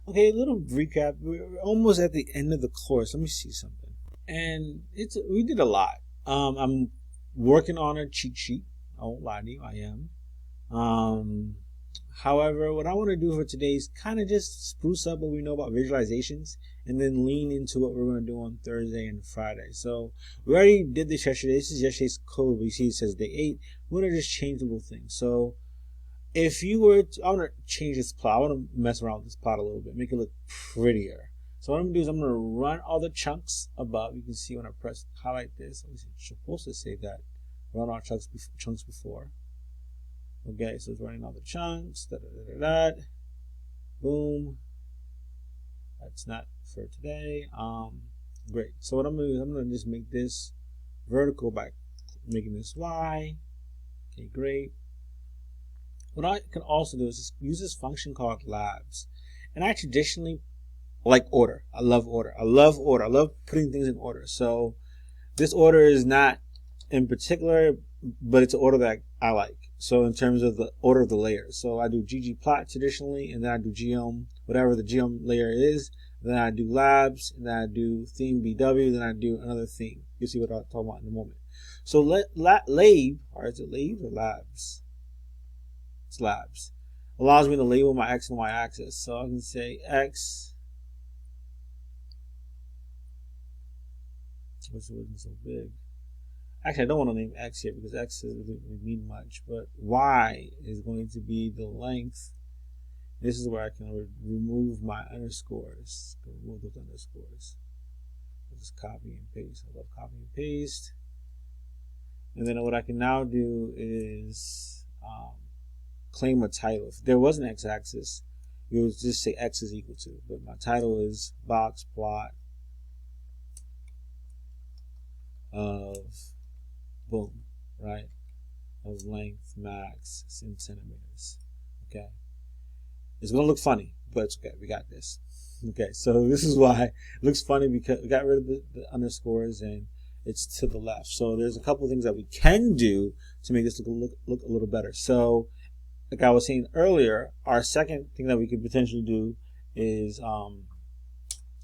Okay, a little recap. We're almost at the end of the course. Let me see something. And we did a lot. I'm working on a cheat sheet. I won't lie to you, I am. Um, However, what I want to do for today is kind of just spruce up what we know about visualizations and then lean into what we're going to do on Thursday and Friday. So we already did this yesterday. This is yesterday's code. We see it says day 8. We're going to just change a little thing. So if you were to, I want to change this plot. I want to mess around with this plot a little bit, make it look prettier. So what I'm going to do is I'm going to run all the chunks above. You can see when I press highlight this, it's supposed to say that run all chunks before. Okay, so it's running all the chunks. Boom. That's not for today. Great. So what I'm going to do is I'm going to just make this vertical by making this Y. Okay, great. What I can also do is use this function called labs. And I traditionally like order. I love order. I love order. I love putting things in order. So this order is not in particular, but it's an order that I like. So in terms of the order of the layers. So I do ggplot traditionally, and then I do geom, whatever the geom layer is. Then I do labs, and then I do theme BW, then I do another theme. You'll see what I'll talk about in a moment. So lab, or is it labs or labs? It's labs. Allows me to label my X and Y axis. So I can say X. Which wasn't so big. Actually, I don't want to name X here because X doesn't really mean much. But Y is going to be the length. This is where I can remove my underscores. Remove those underscores. I'll just copy and paste. I love copy and paste. And then what I can now do is claim a title. If there was an x-axis, you would just say x is equal to. But my title is box plot of boom, right? Of length max in centimeters. Okay. It's gonna look funny, but it's okay. We got this. Okay, so this is why it looks funny, because we got rid of the underscores and it's to the left. So there's a couple things that we can do to make this look a little better. So like I was saying earlier, our second thing that we could potentially do is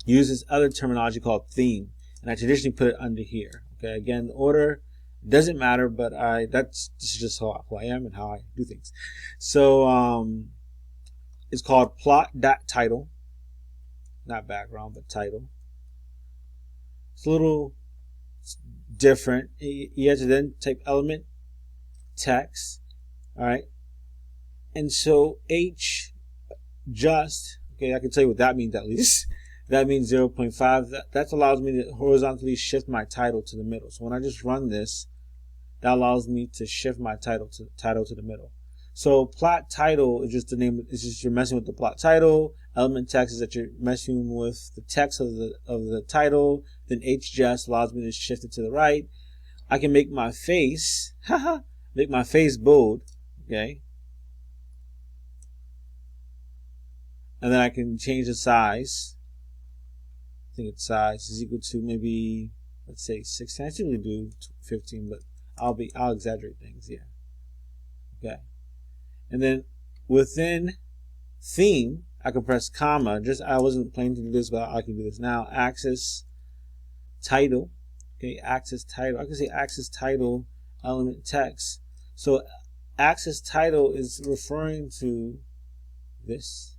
use this other terminology called theme, and I traditionally put it under here. Okay, again, the order doesn't matter, but this is just who I am and how I do things. So it's called plot.title, not background, but title. It's a little different. You have to then type element text, all right. And so H just, okay, I can tell you what that means at least. That means 0.5. That allows me to horizontally shift my title to the middle. So when I just run this, that allows me to shift my title to the middle. So plot title is just the name. It's just you're messing with the plot title. Element text is that you're messing with the text of the title. Then H just allows me to shift it to the right. I can make my face, make my face bold. Okay. And then I can change the size. I think its size is equal to maybe, let's say 16. I typically do 15, but I'll exaggerate things here. Okay. And then within theme, I can press comma. I wasn't planning to do this, but I can do this now. Axis title. Okay, axis title. I can say axis title element text. So axis title is referring to this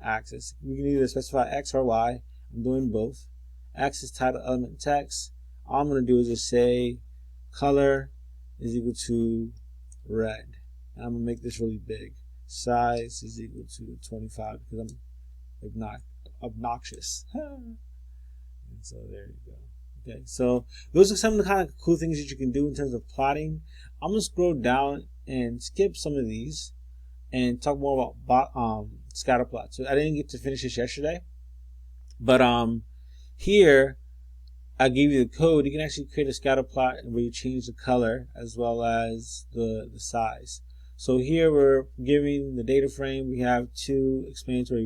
axis. We can either specify X or Y. I'm doing both. Axis title element text. All I'm going to do is just say color is equal to red. And I'm going to make this really big. Size is equal to 25 because I'm obnoxious. And so there you go. Okay, so those are some of the kind of cool things that you can do in terms of plotting. I'm going to scroll down and skip some of these and talk more about scatter plots. So I didn't get to finish this yesterday, but here I gave you the code. You can actually create a scatter plot where you change the color as well as the size. So here we're giving the data frame. We have two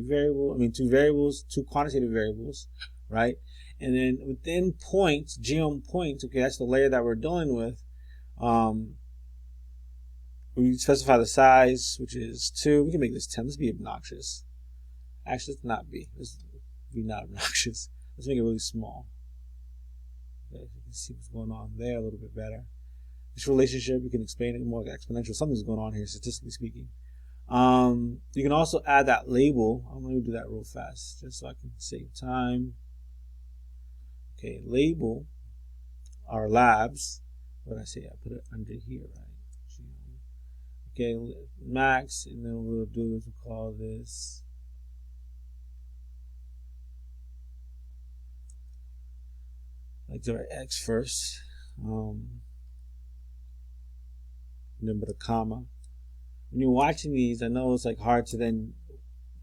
variables, two quantitative variables, right? And then within points, geom points, okay, that's the layer that we're dealing with. We specify the size, which is 2. We can make this 10. Let's be obnoxious. Actually, let's not be. Let's be not obnoxious. Let's make it really small. Okay, so you can see what's going on there a little bit better. This relationship, you can explain it more like exponential. Something's going on here, statistically speaking. You can also add that label. I'm going to do that real fast just so I can save time. Okay, label our labs. What did I say? I put it under here, right? Okay, max, and then what we'll do is we'll call this like the X first, and then put a comma. When you're watching these, I know it's like hard to then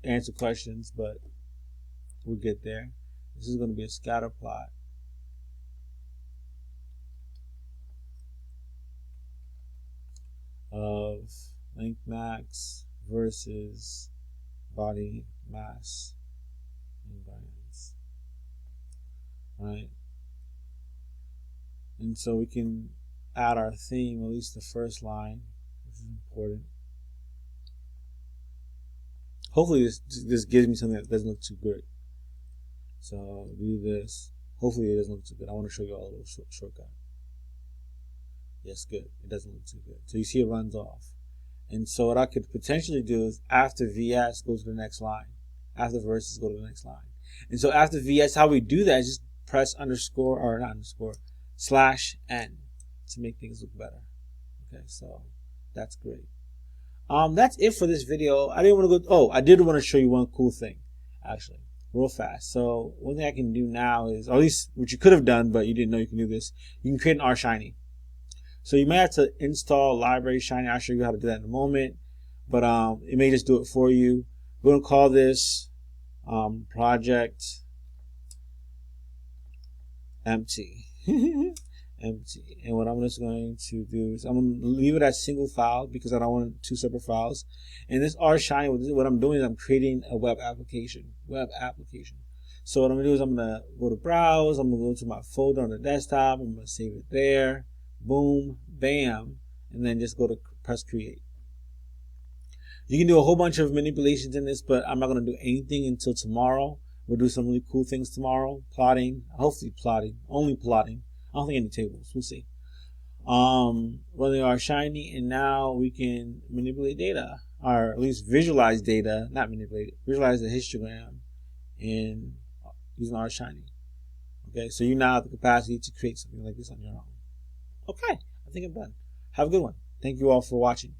answer questions, but we'll get there. This is going to be a scatter plot. Of length max versus body mass invariance. Right? And so we can add our theme, at least the first line, which is important. Hopefully this gives me something that doesn't look too good. So do this. Hopefully it doesn't look too good. I want to show you all a little shortcut. Yes, good. It doesn't look too good. So you see it runs off. And so what I could potentially do is after VS, go to the next line. After verses, go to the next line. And so after VS, how we do that is just press underscore, or not underscore, /n to make things look better. Okay, so that's great. That's it for this video. I didn't want to go, I did want to show you one cool thing, actually, real fast. So one thing I can do now is, or at least what you could have done, but you didn't know you can do this, you can create an R-Shiny. So you may have to install library Shiny. I'll show you how to do that in a moment, but it may just do it for you. We're going to call this project empty. Empty. And what I'm just going to do is I'm going to leave it as single file because I don't want two separate files. And this R-Shiny, what I'm doing is I'm creating a web application. So what I'm going to do is I'm going to go to browse. I'm going to go to my folder on the desktop. I'm going to save it there. Boom, bam, and then just go to press create. You can do a whole bunch of manipulations in this, but I'm not going to do anything until tomorrow. We'll do some really cool things tomorrow. Plotting, hopefully plotting, only plotting. I don't think any tables, we'll see. Running our Shiny, and now we can manipulate data, or at least visualize data, not manipulate it, visualize the histogram in using our Shiny. Okay, so you now have the capacity to create something like this on your own. Okay, I think I'm done. Have a good one. Thank you all for watching.